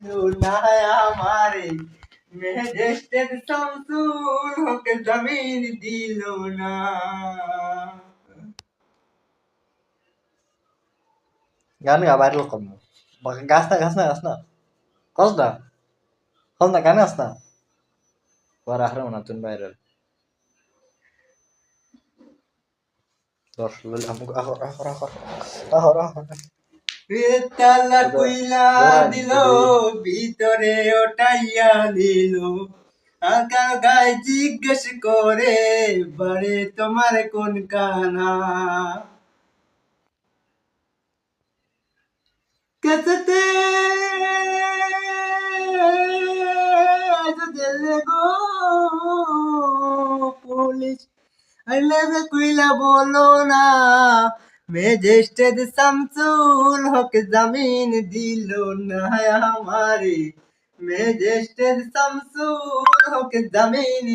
लुनाया हमारे मैजेस्टेड शमसूल होके जमीन दिलो ना গান গা ভাইরাল কম গাছ না গাছ না গাছ না কস না কস না গানে আস না পরে আহরে না তুন ভাইরাল দশ লল আমুক আহর আহর আহর আহর আহর তালা কইলা দিল ভিতরে ওটাইয়া দিল আকা গায়ে জিজ্ঞেস করে বাড়ি তোমার কোন কানা কেসেতে দিলে গো পুলিশ আইলে কইলা বলো না মেজেস্টেড শামসুল হক জমিন দিল না हमारे মেজেস্টেড শামসুল হক জমিন